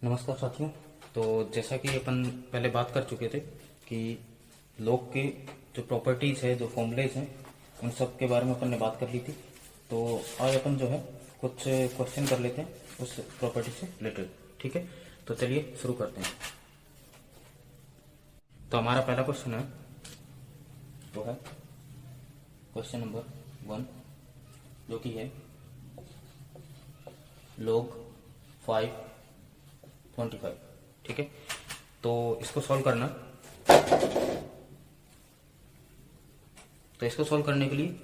नमस्कार साथियों। तो जैसा कि अपन पहले बात कर चुके थे कि लॉग के जो प्रॉपर्टीज है, जो फॉर्मूलेज हैं, उन सब के बारे में अपन ने बात कर ली थी। तो आज अपन जो है कुछ क्वेश्चन कर लेते हैं उस प्रॉपर्टी से रिलेटेड। ठीक है, तो चलिए शुरू करते हैं। तो हमारा पहला क्वेश्चन है वो है क्वेश्चन नंबर 1, जो कि है log 525। ठीक है, तो इसको सॉल्व करना। तो इसको सॉल्व करने के लिए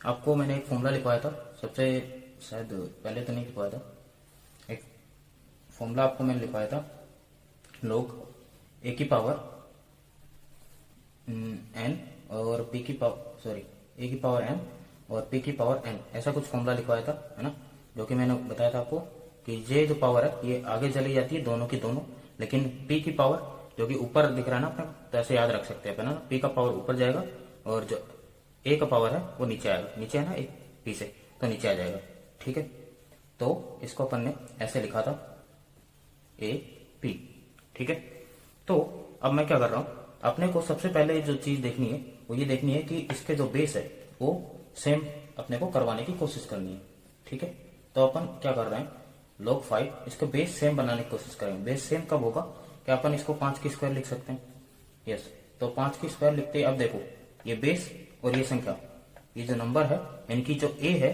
आपको मैंने एक फॉर्मूला लिखवाया था सबसे, शायद पहले तो नहीं लिखवाया था। एक फॉर्मूला आपको मैंने लिखवाया था, log a की पावर n और p की पावर a की पावर n और p की पावर n, ऐसा कुछ फॉर्मूला लिखवाया था, है ना। जो कि मैंने बताया था आपको कि ये जो पावर है ये आगे चली जाती है दोनों की दोनों, लेकिन p की पावर जो कि ऊपर दिख रहा है ना अपने, तो ऐसे याद रख सकते हैं अपन, p का पावर ऊपर जाएगा और जो a का पावर है वो नीचे आएगा। नीचे है ना एक p से, तो नीचे आ जाएगा। ठीक है, तो इसको अपन ने ऐसे लिखा था a p। ठीक है, तो अब मैं क्या कर रहा हूं, अपने को सबसे पहले जो चीज देखनी है वो ये देखनी है कि इसके जो बेस है वो सेम अपने को करवाने की कोशिश करनी है। ठीक है, तो अपन क्या कर रहे हैं, log 5 इसको बेस सेम बनाने की कोशिश करेंगे। बेस सेम कब होगा कि अपन इसको 5 की स्क्वायर लिख सकते हैं। यस, तो 5 की स्क्वायर लिखते हैं। अब देखो ये बेस और ये संख्या, ये जो नंबर है इनकी जो a है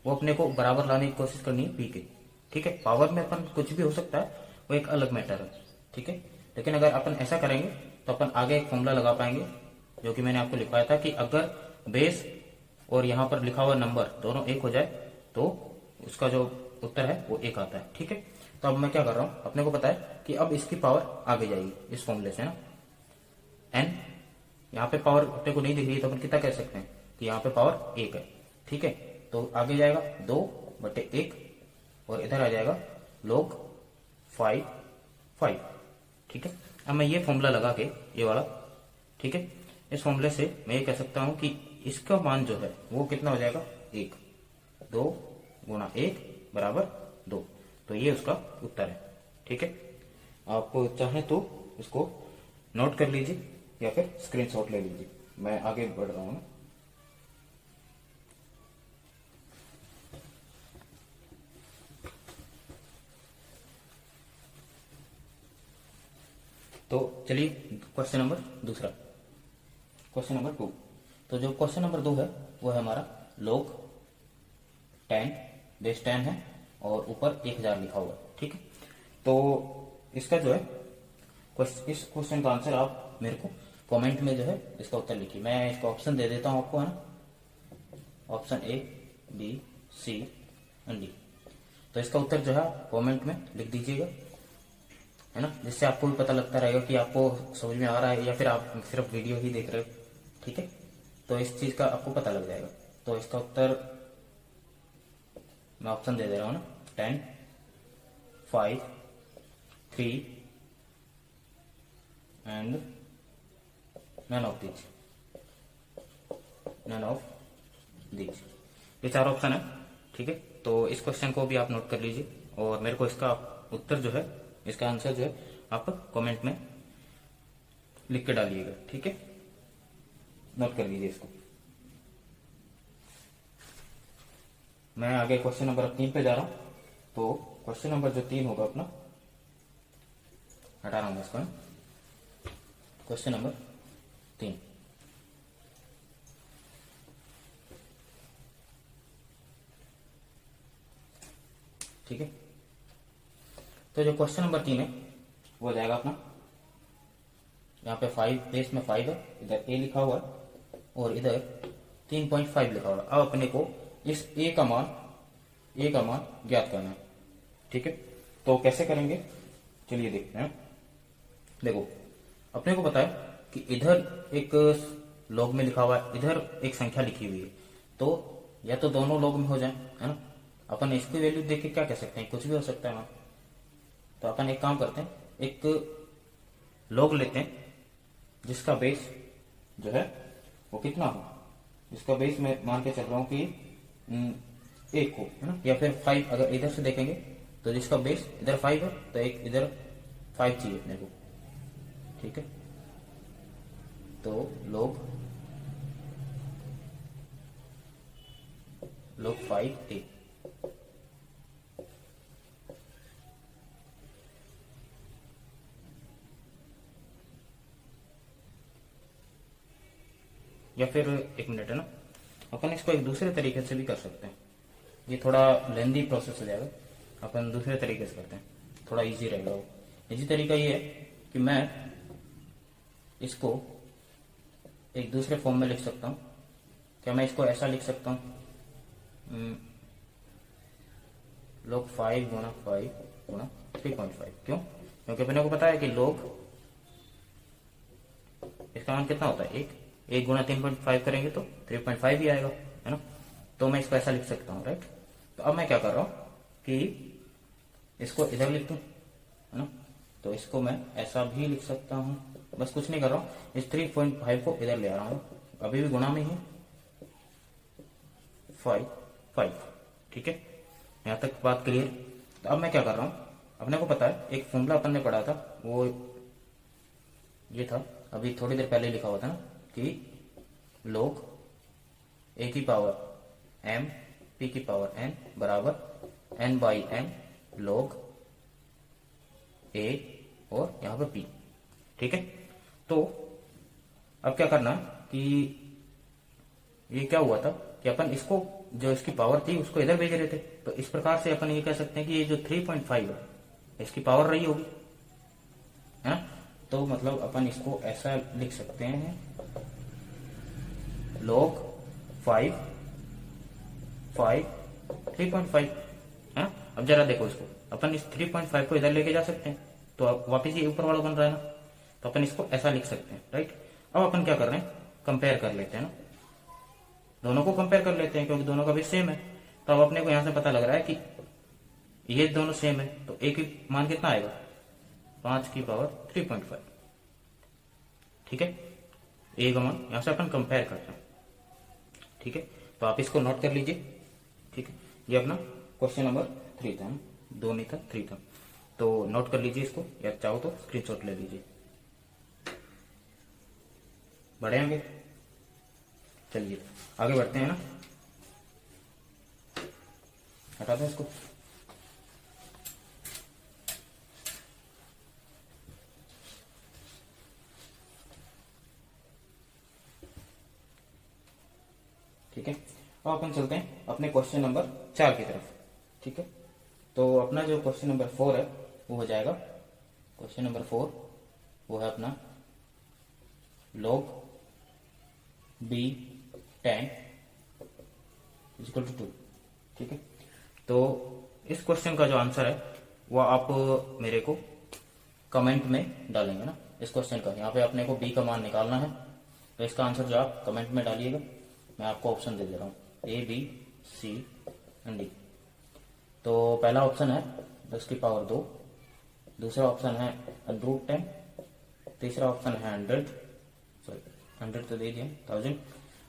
वो अपने को बराबर लाने की कोशिश करनी है p के। ठीक है, पावर में अपन कुछ भी हो सकता है, वो एक अलग मैटर है। ठीक है, लेकिन अगर अपन ऐसा करेंगे तो अपन आगे एक फॉर्मूला लगा पाएंगे, जो कि मैंने आपको लिखवाया था कि अगर बेस और यहाँ पर लिखा हुआ नंबर दोनों एक हो जाए तो उसका जो उत्तर है वो एक आता है। ठीक है, तो अब मैं क्या कर रहा हूँ, अपने को पता है कि अब इसकी पावर आगे जाएगी इस फॉर्मूले से ना, n। यहाँ पे पावर अपने को नहीं दिख रही है तो अपन कितना कह सकते हैं कि यहाँ पे पावर 1 है। ठीक है, तो आगे जाएगा 2/1 और इधर आ जाएगा log 5। ठीक है, अब मैं ये फॉर्मूला लगा के, ये वाला, ठीक है, इस फॉर्मूले से मैं ये कह सकता हूं कि इसका मान जो है वो कितना हो जाएगा, 1। 2 गुणा 1 बराबर 2, तो ये उसका उत्तर है। ठीक है, आप चाहें तो इसको नोट कर लीजिए या फिर स्क्रीनशॉट ले लीजिए। मैं आगे बढ़ रहा हूं ना। तो चलिए क्वेश्चन नंबर दूसरा, क्वेश्चन नंबर 2। तो जो क्वेश्चन नंबर 2 है वो है हमारा log 10, बेस 10 है और ऊपर 1000 लिखा हुआ है। ठीक है, तो इसका जो है इस क्वेश्चन का आंसर आप मेरे को कमेंट में जो है इसका उत्तर लिखिए। मैं इसका ऑप्शन दे देता हूं आपको, है ना, option A, B, C and D। तो इसका उत्तर जो है कमेंट में लिख दीजिएगा, है ना, जिससे आपको भी पता लगता रहेगा कि आपको समझ में आ रहा है या फिर आप सिर्फ वीडियो ही देख रहे हो। ठीक है, तो इस चीज का आपको पता लग जाएगा। तो इसका उत्तर मैं ऑप्शन दे दे रहा हूं ना, 10, 5, 3 एंड नन ऑफ दीज। ये 4 ऑप्शन है। ठीक है, तो इस क्वेश्चन को भी आप नोट कर लीजिए और मेरे को इसका उत्तर जो है, इसका आंसर जो है आप कमेंट में लिख के डालिएगा। ठीक है, नोट कर लीजिए इसको। मैं आगे क्वेश्चन नंबर 3 पे जा रहा हूं। तो क्वेश्चन नंबर जो 3 होगा अपना, हटा रहा हूं इसको, क्वेश्चन नंबर 3। ठीक है, तो जो क्वेश्चन नंबर 3 है वो हो जाएगा अपना, यहाँ पे 5, बेस में 5 है, इधर a लिखा हुआ है और इधर 3.5 लिखा हुआ है। अब अपने को इस a का मान ज्ञात करना है। ठीक है, तो कैसे करेंगे, चलिए देखते हैं। देखो अपने को पता है कि इधर एक लॉग में लिखा हुआ है, इधर एक संख्या लिखी हुई है, तो या तो दोनों लॉग में हो जाए, है ना। अपन इसकी वैल्यू देख के क्या कह सकते हैं, कुछ भी हो सकता है ना। तो अपन एक काम करते हैं, एक लॉग लेते हैं जिसका बेस जो है वो कितना हो, जिसका बेस मैं मान के चल रहा हूं कि 1 हो, है ना, या फिर 5। अगर इधर से देखेंगे तो जिसका बेस इधर 5 है तो एक इधर 5 चाहिए अपने को, ठीक है। तो log 5a, या फिर एक मिनट है ना, अपन इसको एक दूसरे तरीके से भी कर सकते हैं। ये थोड़ा लेंदी प्रोसेस हो जाएगा, अपन दूसरे तरीके से करते हैं, थोड़ा इजी रहेगा वो। इजी तरीका ये है कि मैं इसको एक दूसरे फॉर्म में लिख सकता हूँ। क्या मैं इसको ऐसा लिख सकता हूँ, log 5 गुणा 5 गुणा 3.5। क्यों? क्योंकि अपने को पता है कि log इसका मान कितना होता है, एक गुणा 3.5 करेंगे तो 3.5 ही आएगा, है ना। तो मैं इसको ऐसा लिख सकता हूँ, राइट। तो अब मैं क्या कर रहा हूँ कि इसको इधर लिख दूं, है ना। तो इसको मैं ऐसा भी लिख सकता हूँ, बस कुछ नहीं कर रहा हूँ, इस 3.5 को इधर ले आ रहा हूँ, अभी भी गुणा में ही 5, ठीक है। यहाँ तक बात क्लियर। तो अब मैं क्या कर रहा हूँ, अपने को पता है एक फॉर्मूला अपन ने पढ़ा था, वो ये था, अभी थोड़ी देर पहले लिखा हुआ था ना, कि log a की पावर m p की पावर n बराबर n by m log a और यहाँ पे p, ठीक है। तो अब क्या करना कि ये क्या हुआ था कि अपन इसको जो इसकी पावर थी उसको इधर भेज रहे थे, तो इस प्रकार से अपन ये कह सकते हैं कि ये जो 3.5 है इसकी पावर रही होगी, है ना। तो मतलब अपन इसको ऐसा लिख सकते हैं, log 5 3.5, है ना। अब जरा देखो इसको, अपन इस 3.5 को इधर लेके जा सकते हैं, तो अब वापिस ये ऊपर वाला बन रहा है ना, तो अपन इसको ऐसा लिख सकते हैं, राइट। अब अपन क्या कर रहे हैं, कंपेयर कर लेते हैं ना, दोनों को कंपेयर कर लेते हैं, क्योंकि दोनों का भी सेम है। तो अब अपने को यहां से पता लग रहा है कि ये दोनों सेम है, तो एक ही मान कितना आएगा, 5 की पावर 3.5, ठीक है। ए का मान यहां से अपन कंपेयर करते हैं, ठीक है। तो आप इसको नोट कर लीजिए, ठीक है। ये अपना क्वेश्चन नंबर 3 था, 2 नहीं था 3 था, तो नोट कर लीजिए इसको, या चाहो तो स्क्रीनशॉट ले लीजिए। बढ़ेंगे, चलिए आगे बढ़ते हैं ना, हटा दो इसको। ठीक है, अब अपन चलते हैं अपने क्वेश्चन नंबर 4 की तरफ, ठीक है। तो अपना जो क्वेश्चन नंबर 4 है वो हो जाएगा, क्वेश्चन नंबर 4 वो है अपना log b 10 इक्वल टू 2, ठीक है। तो इस क्वेश्चन का जो आंसर है वो आप मेरे को कमेंट में डालेंगे ना, इस क्वेश्चन का। यहाँ पे अपने को b का मान निकालना है, तो इसका आंसर जो आप कमेंट में डालिएगा। मैं आपको ऑप्शन दे रहा हूँ, A B C and D. तो पहला ऑप्शन है 10 की पावर 2, दूसरा ऑप्शन है √10, तीसरा ऑप्शन है 100 तो दे दिया 1000,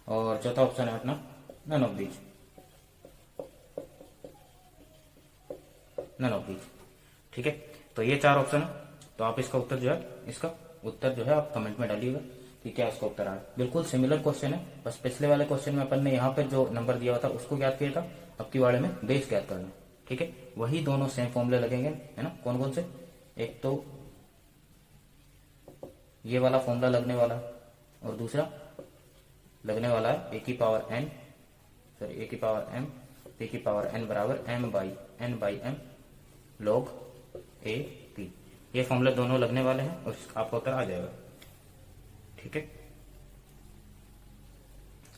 और चौथा ऑप्शन है अपना नन ऑफ दीज, ठीक है। तो ये 4 ऑप्शन है, तो आप इसका उत्तर जो है आप कमेंट में डालिएगा कि क्या इसका उत्तर आया। बिल्कुल सिमिलर क्वेश्चन है, बस पिछले वाले क्वेश्चन में अपन ने यहाँ पे जो नंबर दिया हुआ था उसको ज्ञात किया था, अब की वाले में बेस ज्ञात करना, ठीक है। वही दोनों सेम फॉर्मूले लगेंगे, है ना। कौन कौन से, एक तो ये वाला फॉर्मूला लगने वाला है, और दूसरा लगने वाला है ए की पावर m p की पावर n बराबर m by m log a p। ये फॉर्मूले दोनों लगने वाले हैं और आपका उत्तर आ जाएगा, ठीक है।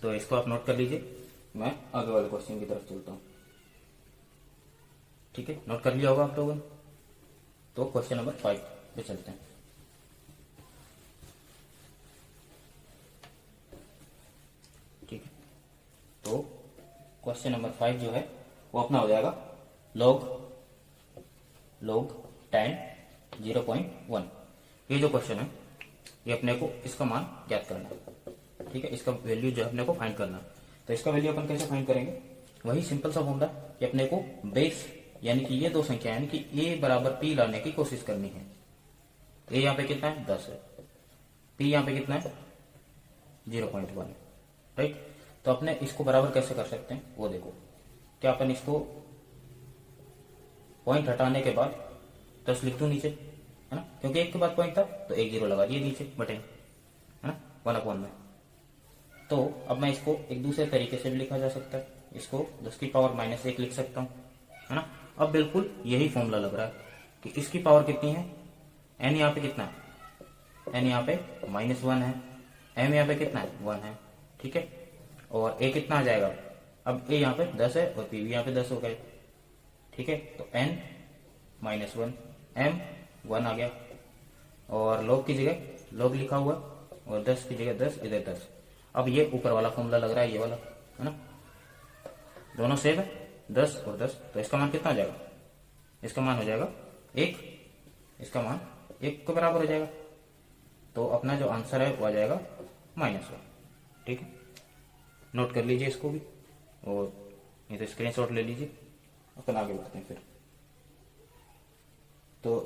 तो इसको आप नोट कर लीजिए, मैं आगे वाले क्वेश्चन की तरफ चलता हूं, ठीक है। नोट कर लिया होगा आप लोगों ने। तो क्वेश्चन नंबर 5 पे चलते हैं, ठीक है। तो क्वेश्चन नंबर 5 जो है वो अपना हो जाएगा log 10 0.1। ये जो क्वेश्चन है ये अपने को इसका मान ज्ञात करना है, ठीक है। इसका वैल्यू जो है अपने को फाइंड करना है। तो इसका वैल्यू अपन कैसे फाइंड करेंगे, वही सिंपल सा फॉर्मूला कि अपने को बेस यानी कि ये दो संख्या यानी कि a बराबर p लाने की कोशिश करनी है। a यहाँ पे कितना है 10 है, p यहाँ पे कितना है 0.1 है, राइट। तो अपने इसको बराबर कैसे कर सकते हैं वो देखो, क्या अपन इसको पॉइंट हटाने के बाद 10 लिख दूं नीचे, है ना, क्योंकि एक के बाद पॉइंट था तो एक जीरो लगा दिए नीचे बटे, है ना, 1/1 में। तो अब मैं इसको एक दूसरे तरीके से भी लिखा जा सकता है, इसको 10 की पावर -1 लिख सकता हूँ, है ना। अब बिल्कुल यही फॉर्मूला लग रहा है कि इसकी पावर कितनी है, n यहाँ पे कितना है, n यहाँ पे -1 है, m यहाँ पे कितना है 1 है, ठीक है। और a कितना आ जाएगा, अब a यहाँ पे 10 है और p भी यहाँ पे 10 हो गए, ठीक है। तो n -1 m 1 आ गया, और log की जगह log लिखा हुआ और 10 की जगह 10, इधर 10। अब ये ऊपर वाला फॉर्मूला लग रहा है, ये वाला, है ना, दोनों सेम है 10 और 10, तो इसका मान कितना आ जाएगा, इसका मान हो जाएगा 1, इसका मान 1 के बराबर हो जाएगा। तो अपना जो आंसर है वो आ जाएगा -1, ठीक है। नोट कर लीजिए इसको भी, और ये तो स्क्रीनशॉट ले लीजिए, अपन आगे बढ़ते हैं फिर। तो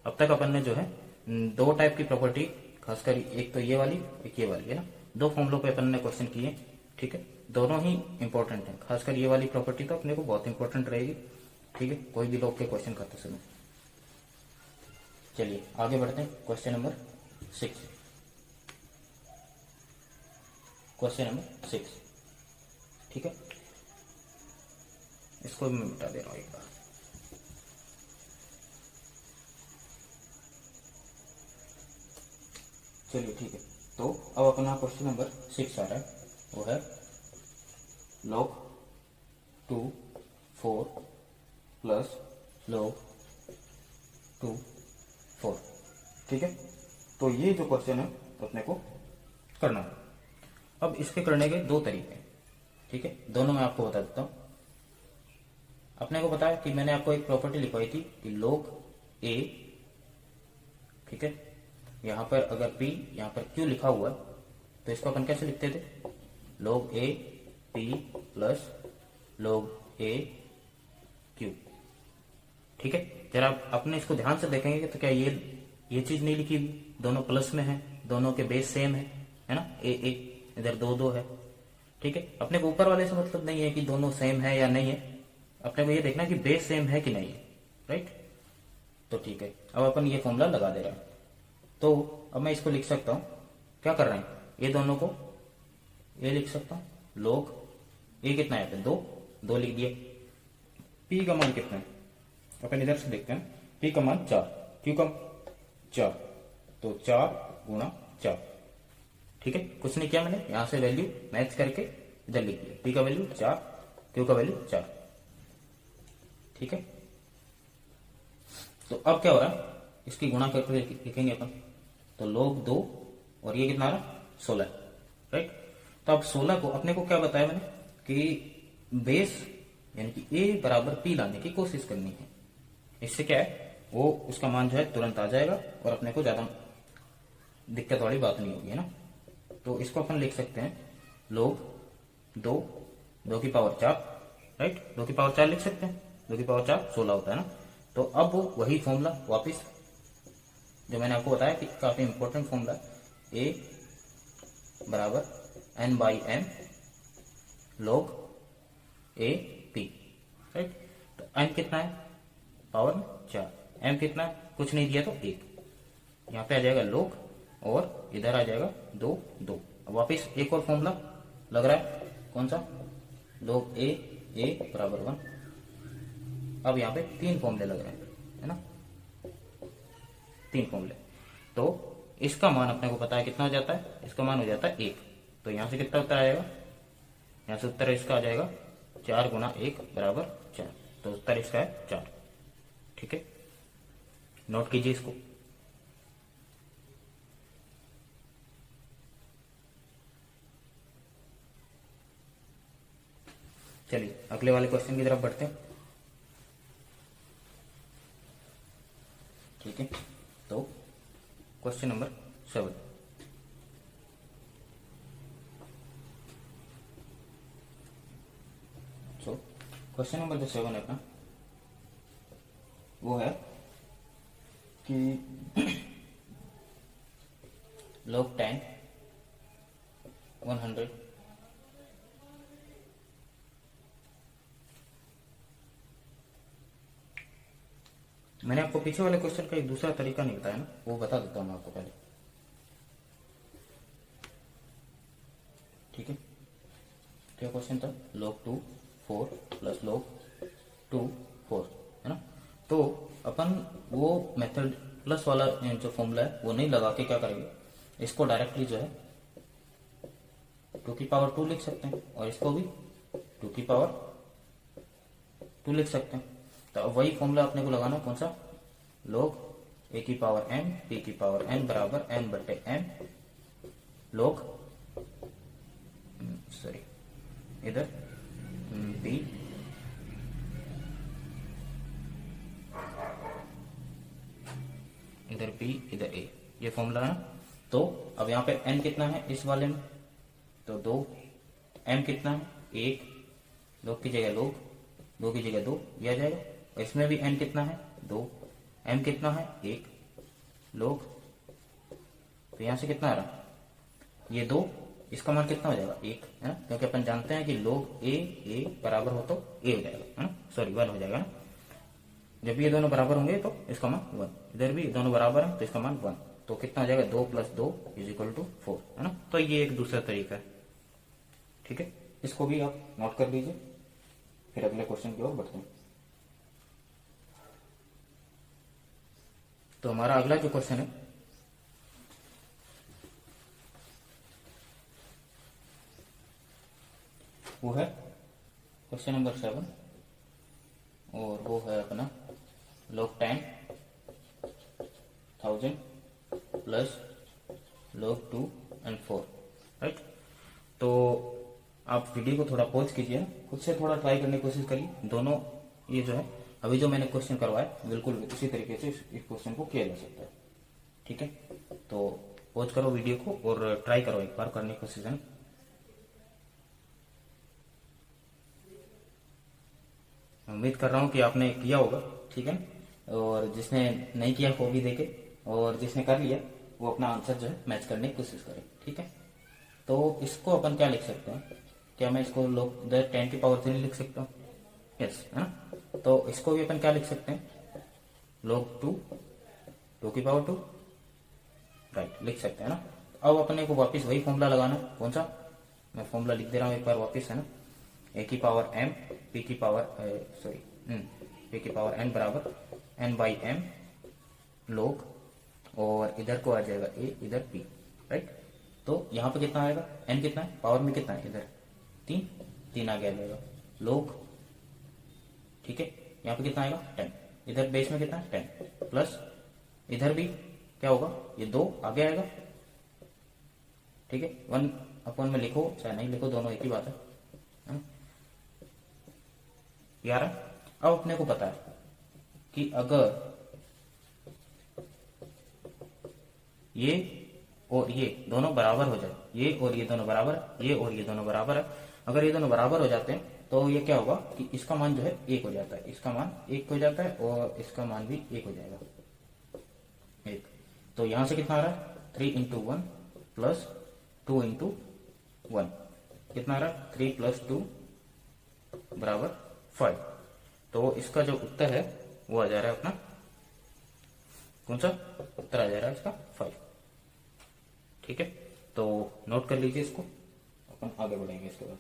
अब तक अपन ने जो है दो टाइप की प्रॉपर्टी, खासकर एक तो ये वाली एक ये वाली, है ना, दो फॉर्मुलों पे अपन ने क्वेश्चन किए, ठीक है। दोनों ही इंपॉर्टेंट है, खासकर ये वाली प्रॉपर्टी तो अपने को बहुत इंपॉर्टेंट रहेगी, ठीक है, कोई भी लोग के क्वेश्चन करते समय। चलिए आगे बढ़ते हैं, क्वेश्चन नंबर 6, क्वेश्चन नंबर 6, ठीक है। इसको मैं मिटा दे रहा हूं एक बार। चलिए ठीक है, तो अब अपना क्वेश्चन नंबर 6 आ रहा है, वो है log 2 4 प्लस log 2 4, ठीक है। तो ये जो क्वेश्चन है अपने को करना है। अब इसके करने के दो तरीके हैं, ठीक है, दोनों मैं आपको बता देता हूं। अपने को पता है कि मैंने आपको एक प्रॉपर्टी लिखवाई थी कि log a, ठीक है, यहां पर अगर p यहां पर q लिखा हुआ है तो इसको अपन कैसे लिखते थे, log a p plus log a q, ठीक है। जरा अपने इसको ध्यान से देखेंगे तो क्या ये चीज नहीं लिखी, दोनों प्लस में है, दोनों के बेस सेम है ना, a a इधर 2 2 है, ठीक है। अपने को ऊपर वाले से मतलब नहीं है कि दोनों सेम है या नहीं है, अपने को ये देखना कि बेस सेम है कि नहीं है, राइट। तो ठीक है, अब अपन ये फॉर्मूला लगा दे रहा है। तो अब मैं इसको लिख सकता हूं, क्या कर रहे हैं, ये दोनों को ये लिख सकता हूं, log a कितना है, 2 लिख दिया। p का मान कितना है, अपन इधर से देखते हैं, p का मान 4, q का 4, तो 4 गुणा 4, ठीक है। कुछ नहीं किया मैंने, यहां से वैल्यू मैच करके इधर लिख दिया, p का वैल्यू 4, q का वैल्यू 4, ठीक है। तो अब क्या हो रहा है, इसकी गुणा करके लिखेंगे अपन, तो log 2 और ये कितना आ रहा 16, राइट। तो अब 16 को अपने को क्या बताया मैंने कि बेस यानी कि a बराबर p लाने की कोशिश करनी है। इससे क्या है, वो उसका मान जो है तुरंत आ जाएगा और अपने को ज्यादा दिक्कत वाली बात नहीं होगी, है ना। तो इसको अपन लिख सकते हैं log 2 की पावर 4, राइट, 2 की पावर 4 लिख सकते हैं, 2 की पावर 4 16 होता है ना। तो अब वही फॉर्मूला वापस जो मैंने आपको बताया कि काफी इंपॉर्टेंट फॉर्मूला, a बराबर n/m log a p, right. तो n कितना है, पावर में 4, m कितना है, कुछ नहीं दिया तो 1, यहाँ पे आ जाएगा log और इधर आ जाएगा 2 2। अब वापिस एक और फॉर्मूला लग रहा है, कौन सा, log a बराबर 1। अब यहाँ पे 3 फॉर्मूले लग रहे हैं, है ना, 3 फॉर्मूले। तो इसका मान अपने को पता है कितना हो जाता है, इसका मान हो जाता है 1। तो यहां से कितना उत्तर आएगा, यहां से उत्तर इसका आ जाएगा 4 गुणा 1 बराबर 4, तो उत्तर इसका है 4, ठीक है। नोट कीजिए इसको। चलिए अगले वाले क्वेश्चन की तरफ बढ़ते हैं, ठीक है। तो question number 7, so question number जो 7 है अपना, वो है कि log 10 100 मैंने आपको पीछे वाले क्वेश्चन का एक दूसरा तरीका नहीं बताया ना, वो बता देता हूँ मैं आपको पहले। ठीक है, क्या क्वेश्चन था? log 2 4 प्लस log 2 4 है ना। तो अपन वो मेथड प्लस वाला जो फॉर्मूला है वो नहीं लगा के क्या करेंगे, इसको डायरेक्टली जो है 2 की पावर 2 लिख सकते हैं और इसको भी 2 की पावर 2 लिख सकते हैं। तो अब वही फॉर्मूला अपने को लगाना, कौन सा? log a की पावर m p की पावर n बराबर n बटे m log सॉरी इधर p इधर p इधर a, ये फॉर्मूला है ना। तो अब यहाँ पे n कितना है इस वाले में? तो 2, m कितना है? 1, log की जगह log, 2 की जगह 2 दिया जाएगा। और इसमें भी n कितना है? 2, m कितना है? 1, log, तो यहां से कितना आ रहा? ये 2, इसका मान कितना हो जाएगा? 1 है ना, क्योंकि अपन जानते हैं कि log a बराबर हो तो a हो जाएगा है ना, सॉरी 1 हो जाएगा ना। जब ये दोनों बराबर होंगे तो इसका मान 1, इधर भी दोनों बराबर है तो इसका मान 1, तो कितना हो जाएगा? 2 प्लस 2 इज इक्वल टू 4 है ना। तो ये एक दूसरा तरीका है। ठीक है, इसको भी आप नोट कर लीजिए, फिर अगले क्वेश्चन की ओर बढ़ते हैं। तो हमारा अगला जो क्वेश्चन है वो है क्वेश्चन नंबर 7 और वो है अपना log 10,000 plus log 2 and 4, right. तो आप वीडियो को थोड़ा पॉज कीजिए, खुद से थोड़ा ट्राई करने की कोशिश करिए। दोनों ये जो है अभी जो मैंने क्वेश्चन करवाया बिल्कुल इसी तरीके से इस क्वेश्चन को किया जा सकता है। ठीक है, तो पॉज करो वीडियो को और ट्राई करो, एक बार करने की कोशिश है। उम्मीद कर रहा हूं कि आपने किया होगा। ठीक है, और जिसने नहीं किया वो भी देखे, और जिसने कर लिया वो अपना आंसर जो है मैच करने की कोशिश करे। ठीक है, तो इसको अपन क्या लिख सकते हैं? क्या मैं इसको log 10 की पावर 3 लिख सकता हूँ? यस, है ना। तो इसको भी अपन क्या लिख सकते हैं? log 2 की पावर 2, राइट, लिख सकते हैं ना। अब अपने को वापस वही फॉर्मूला लगाना, कौन सा? मैं फॉर्मूला लिख दे रहा हूँ एक बार वापस, है ना। a की पावर m p की पावर p की पावर n बराबर n बाई m log, और इधर को आ जाएगा a, इधर p, राइट। तो यहाँ पे कितना आएगा? n कितना है? पावर में कितना है? इधर 3 आ जाएगा log। ठीक है, यहाँ पे कितना आएगा? 10, इधर बेस में कितना है? 10 प्लस इधर भी क्या होगा? ये 2 आगे आएगा। ठीक है, 1 में लिखो चाहे नहीं लिखो, दोनों एक ही बात है ना। यार अब अपने को पता है कि अगर ये और ये दोनों बराबर हो जाए, ये और ये दोनों बराबर है, ये और ये दोनों बराबर है, अगर ये दोनों बराबर हो जाते हैं तो ये क्या होगा कि इसका मान जो है 1 हो जाता है, इसका मान 1 हो जाता है और इसका मान भी 1 हो जाएगा, 1। तो यहां से कितना आ रहा है? 3 इंटू 1 प्लस 2 इंटू 1, कितना आ रहा है? 3 प्लस 2 बराबर 5। तो इसका जो उत्तर है वो आ जा रहा है अपना, कौन सा उत्तर आ जा रहा है इसका? 5। ठीक है, तो नोट कर लीजिए इसको, अपन आगे बढ़ेंगे इसके बाद।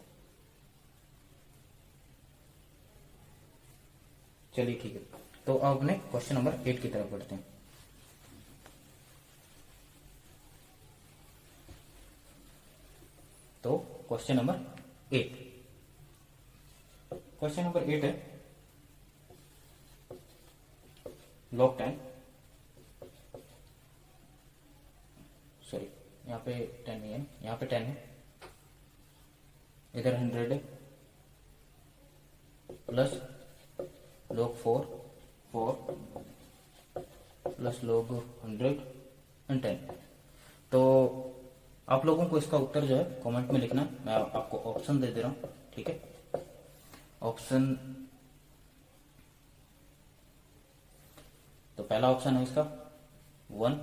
चलिए ठीक है, तो अब अपने क्वेश्चन नंबर 8 की तरफ बढ़ते हैं। तो क्वेश्चन नंबर 8 है log 10, सॉरी यहाँ पे 10 नहीं है, यहाँ पे 10 है, इधर 100 है, प्लस log 4 प्लस log 110। तो आप लोगों को इसका उत्तर जो है कमेंट में लिखना, मैं आपको ऑप्शन दे दे रहा हूं। ठीक है, ऑप्शन तो पहला ऑप्शन है इसका 1,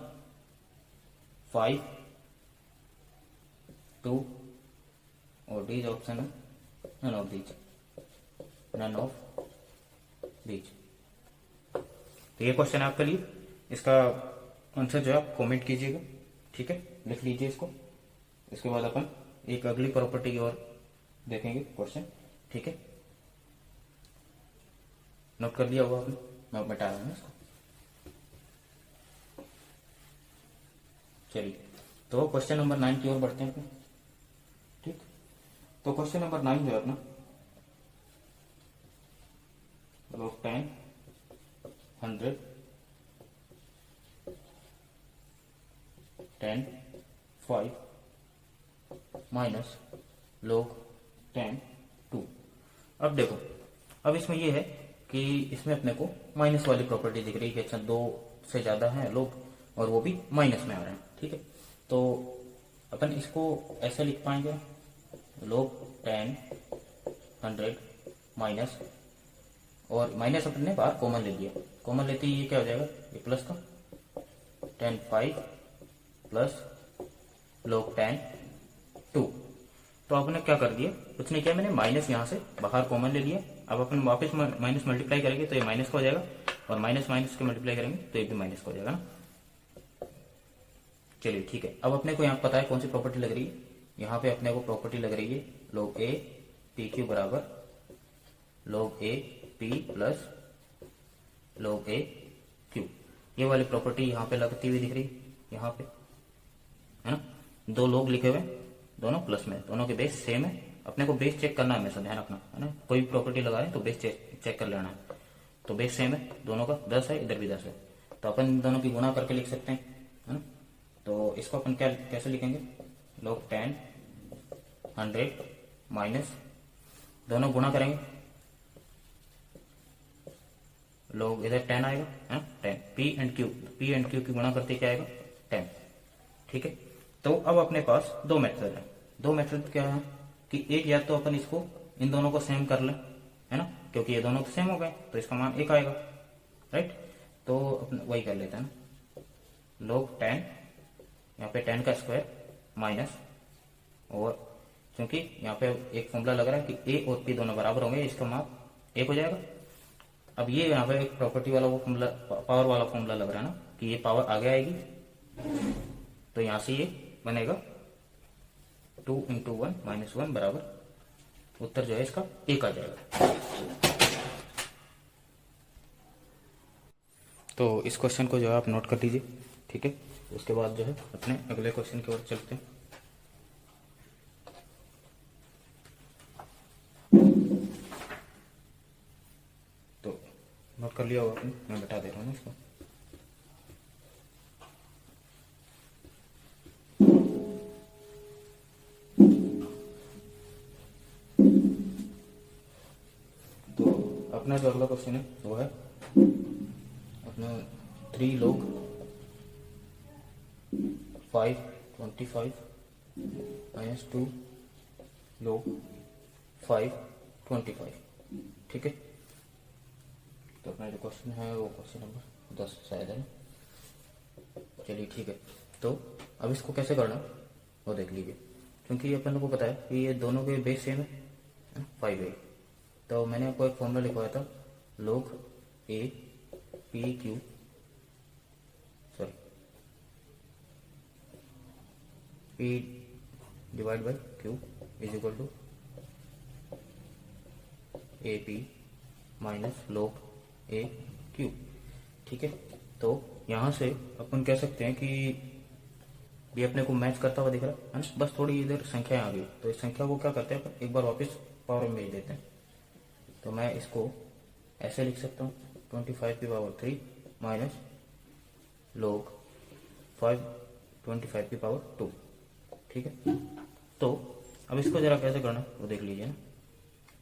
5, 2 और डी ऑप्शन है none of these, none of these. तो ये क्वेश्चन है आपके लिए, इसका आंसर जो है आप कमेंट कीजिएगा, ठीक है, लिख लीजिए इसको। इसके बाद अपन एक अगली प्रॉपर्टी और देखेंगे क्वेश्चन, ठीक है। नोट कर लिया होगा आपने, मैं मिटा रहा हूँ इसको। चलिए तो क्वेश्चन नंबर 9 की ओर बढ़ते हैं अपने, ठीक। तो क्वेश्चन नंबर 9 जो है अपना log 10, 100, 10, 5 माइनस log 10, 2। अब देखो, अब इसमें ये है कि इसमें अपने को माइनस वाली प्रॉपर्टी दिख रही है कि अच्छा 2 से ज्यादा है लोग और वो भी माइनस में आ रहे हैं, ठीक है। तो अपन इसको ऐसे लिख पाएंगे log 10, 100 माइनस, और माइनस अपन ने बाहर कॉमन ले लिया, कॉमन लेते ही ये क्या हो जाएगा, ये प्लस का 10, 5 प्लस log 10, 2। तो आपने क्या कर दिया, कुछ नहीं किया, मैंने माइनस यहाँ से बाहर कॉमन ले लिया। अब अपन वापस माइनस मल्टीप्लाई करेंगे तो ये माइनस का हो जाएगा, और माइनस माइनस के मल्टीप्लाई करेंगे तो ये भी माइनस का हो जाएगा ना। चलिए ठीक है, अब अपने को यहाँ पता है कौन सी प्रॉपर्टी लग रही है, यहाँ पे अपने को प्रॉपर्टी लग रही है log a पी क्यू बराबर log a p plus log a q। ये वाली प्रॉपर्टी यहाँ पे लगती हुई दिख रही है, यहाँ पे है ना, 2 लोग लिखे हुए, दोनों प्लस में, दोनों के बेस सेम है। अपने को बेस चेक करना है, हमेशा ध्यान रखना है ना, कोई भी प्रॉपर्टी लगाए तो बेस चेक कर लेना है। तो बेस सेम है, दोनों का 10 है, इधर भी 10 है, तो अपन इन दोनों की गुणा करके लिख सकते हैं, है ना। तो इसको अपन क्या कैसे लिखेंगे, log 10, 100 माइनस, दोनों गुणा करेंगे, log इधर 10 आएगा, है ना, 10 पी एंड क्यू की गुणा करते क्या आएगा 10, ठीक है। तो अब अपने पास 2 मेथड है, 2 मेथड क्या है कि एक या तो अपन इसको इन दोनों को सेम कर लें, है ना, क्योंकि ये दोनों तो सेम हो गए तो इसका मान 1 आएगा, राइट। तो अपन वही कर लेते हैं ना, log 10, यहाँ पे 10 का स्क्वायर माइनस, और क्योंकि यहाँ पे एक फॉर्मूला लग रहा है कि a और p दोनों बराबर होंगे, इसका माप 1 हो जाएगा। अब ये यहाँ पे एक प्रॉपर्टी वाला वो फॉर्मूला, पावर वाला फॉर्मूला लग रहा है ना कि ये पावर आगे आएगी, तो यहां से ये बनेगा 2 × 1 - 1 बराबर, उत्तर जो है इसका 1 आ जाएगा। तो इस क्वेश्चन को जो है आप नोट कर लीजिए, ठीक है। उसके बाद जो है अपने अगले क्वेश्चन की ओर चलते हैं। तो नोट कर लिया होगा आपने, मैं बता दे रहा हूँ इसको। अपना जो अगला क्वेश्चन है वो है अपना 3 log 5, 25 माइनस 2 log 5, 25, ठीक है। तो अपना जो क्वेश्चन है वो क्वेश्चन नंबर 10 शायद है ना। चलिए ठीक है, तो अब इसको कैसे करना वो देख लीजिए, क्योंकि अपन को पता है कि ये दोनों के बेस सेम है 5 है। तो मैंने आपको एक फॉर्मूला लिखवाया था log a p q, sorry p divide by q is equal to a p minus log a q, ठीक है। तो यहां से अपन कह सकते हैं कि ये अपने को मैच करता हुआ दिख रहा है ना, बस थोड़ी इधर संख्या आ गई, तो इस संख्या को क्या करते हैं एक बार वापस पावर में भेज देते हैं। तो मैं इसको ऐसे लिख सकता हूँ 25 की पावर 3 माइनस log 5, 25 की पावर 2, ठीक है। तो अब इसको जरा कैसे करना वो देख लीजिए ना,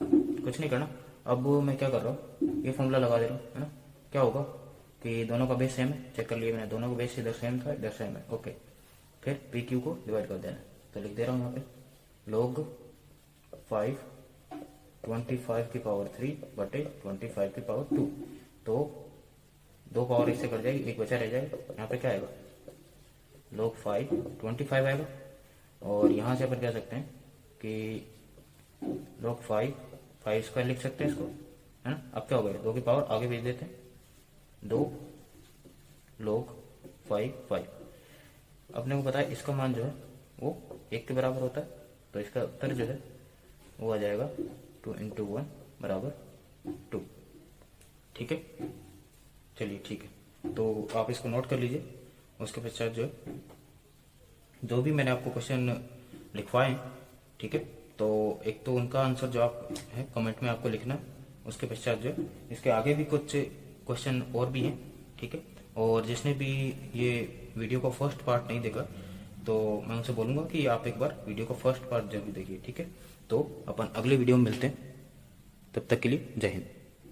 कुछ नहीं करना। अब मैं क्या कर रहा हूँ, ये फॉर्मूला लगा दे रहा हूँ, है ना। क्या होगा कि दोनों का बेस सेम है, चेक कर लिया मैंने, दोनों का बेस इधर सेम था, इधर सेम है, ओके। फिर पी क्यू को डिवाइड कर देना, तो लिख दे रहा हूँ यहाँ पे log 5, 25 की पावर 3 बटे 25 की पावर 2। तो 2 पावर इससे कट जाएगी, 1 बचा रह जाएगा। यहाँ पे क्या आएगा, log 5 25 आएगा। और यहाँ से अपन कह सकते हैं कि log 5 स्क्वायर लिख सकते हैं इसको, है ना। अब क्या हो गया, 2 की पावर आगे भेज देते हैं, 2 log 5। अपने को पता है इसका मान जो है वो 1 के बराबर होता है, तो इसका उत्तर जो है वो आ जाएगा 2 × 1 बराबर 2। ठीक है, चलिए ठीक है, तो आप इसको नोट कर लीजिए। उसके पश्चात जो है जो भी मैंने आपको क्वेश्चन लिखवाए हैं, ठीक है, तो एक तो उनका आंसर जो आप है कमेंट में आपको लिखना है। उसके पश्चात जो इसके आगे भी कुछ क्वेश्चन और भी हैं, ठीक है। और जिसने भी ये वीडियो का फर्स्ट पार्ट नहीं देखा, तो मैं उनसे बोलूँगा कि आप एक बार वीडियो का फर्स्ट पार्ट जरूर देखिए, ठीक है। तो अपन अगले वीडियो में मिलते हैं, तब तक के लिए जय हिंद।